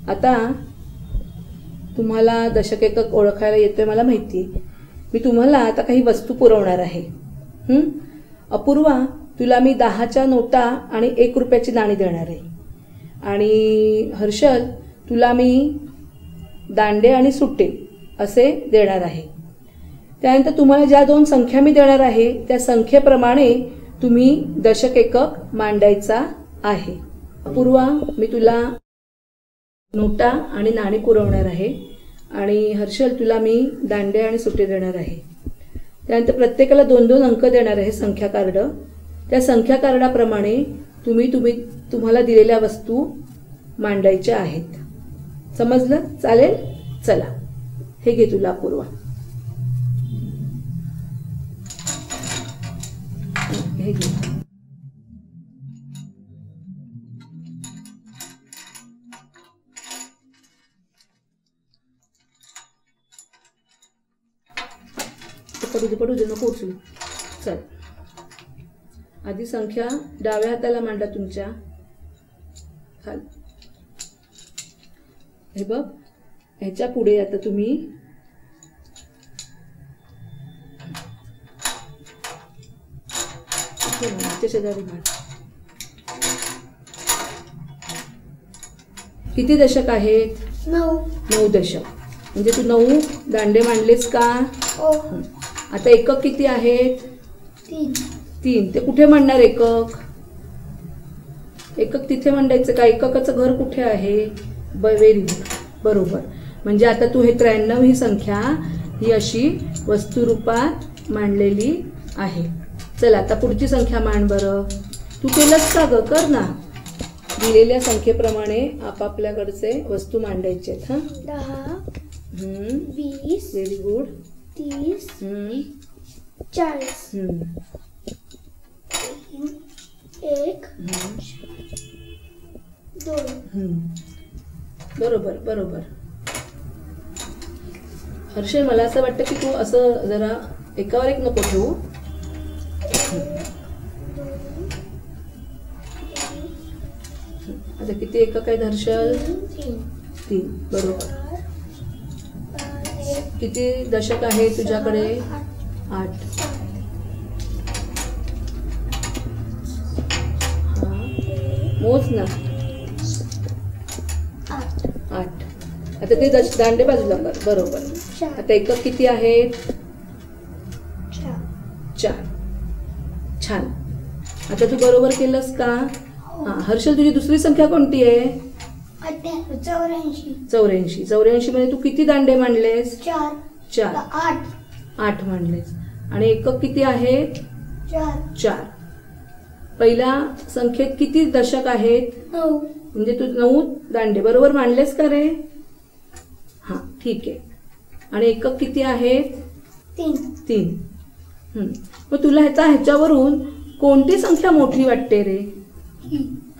आता तुम्हाला दशक एकक ओळखायला येतोय मला माहिती आहे. मी तुम्हाला आता काही वस्तू पुरवणार आहे. अपूर्वा, तुला मी 10च्या नोटा आणि 1 रुपयाची नाणी देणार आहे. आणि हर्षल, तुला मी दांडे आणि सुट्टे असे देणार आहे. त्यानंतर तुम्हाला ज्या 2 संख्या मी देणार आहे त्या संख्येप्रमाणे तुम्ही दशक एकक मांडायचा आहे. अपूर्वा, मी तुला नोटा आणि नाणी पुरवणार आहे आणि हर्षल, तुला मी दांडे आणि सुट्टे देणार आहे. त्यानंतर प्रत्येकाला 2-2 अंक देणार आहे संख्या कार्ड. त्या संख्या कार्डाप्रमाणे तुम्हाला दिलेल्या वस्तू मांडायच्या आहेत. समजलं? चालेल? चला, हे घे तुला अपूर्वा. हे घे. पडू दे, नको उचलू. चल, आधी संख्या डाव्या हाताला मांडा तुमच्या. हे बघ, ह्याच्या पुढे आता तुम्ही शेजारी मांड. किती दशक आहेत? 9 दशक. म्हणजे तू 9 दांडे मांडलेस का? आता एकक किती आहेत? 3. ते कुठे मांडणार एकक? एकक तिथे मांडायचं का? एककाचं घर कुठे आहे? व्हेरी गुड, बरोबर. म्हणजे आता तू हे 93 ही संख्या ही अशी वस्तुरूपात मांडलेली आहे. चल, आता पुढची संख्या मांड बरं. तू केलंस का ग? कर ना. दिलेल्या संख्येप्रमाणे आपापल्याकडचे वस्तू मांडायचे आहेत. 10, 20, व्हेरी गुड, 30, 40, 1, 2. बरोबर. हर्षल, मला असं वाटतं की तू असं जरा एकावर एक नको ठेवू. आता किती एकक आहेत हर्षल? 3. बरोबर. किती दशक आहे तुझ्याकडे? 8. मोज ना. 8. आता ते दांडे बाजूला कर. बरोबर. आता एकक किती आहेत? 4. छान. आता तू बरोबर केलंस का? हर्षल, तुझी दुसरी संख्या कोणती आहे? 84. 84 मध्ये तू किती दांडे मांडलेस? 4. 8 मांडलेस. आणि एकक किती आहेत? 4. पहिल्या संख्येत किती दशक आहेत? 9. म्हणजे तू 9 दांडे बरोबर मांडलेस का रे? हा, ठीक आहे. आणि एकक किती आहेत? 3. मग तुला ह्याच्यावरून कोणती संख्या मोठी वाटते रे?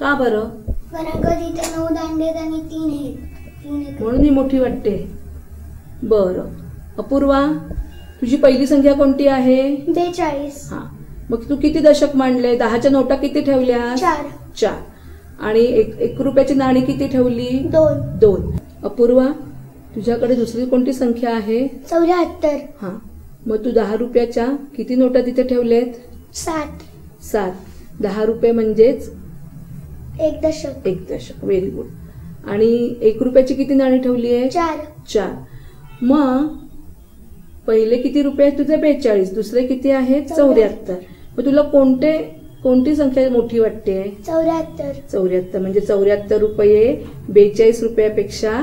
का बरं? कारण कधी ते 9 दांडे आणि 3 आहेत म्हणून ही मोठी वाटते. बरं. अपूर्वा, तुझी पहिली संख्या कोणती आहे? 42. हा, मग तू किती दशक मांडले? 10च्या नोटा किती ठेवल्या? 4. आणि 1 रुपयाची नाणी किती ठेवली? 2. अपूर्वा, तुझ्याकडे दुसरी कोणती संख्या आहे? 74. हा, मग तू 10 रुपयाच्या किती नोटा तिथे ठेवलेत? 7. 10 रुपये म्हणजेच 1 दशक. 1 दशक. Very good. आणि 1 रुपयाची किती नाणी ठेवली आहे? 4. मग पहिले किती रुपये आहेत तुझे? 42. दुसरे किती आहेत? 74. मग तुला कोणती संख्या मोठी वाटते? 74. म्हणजे 74 रुपये 42 रुपयापेक्षा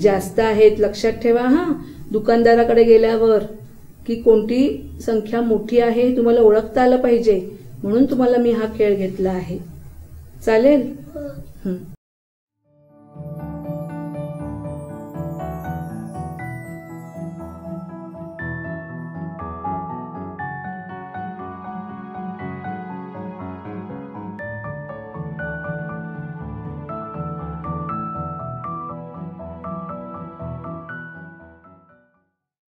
जास्त आहेत. लक्षात ठेवा हा, दुकानदाराकडे गेल्यावर की कोणती संख्या मोठी आहे तुम्हाला ओळखता आलं पाहिजे, म्हणून तुम्हाला मी हा खेळ घेतला आहे. चालेल?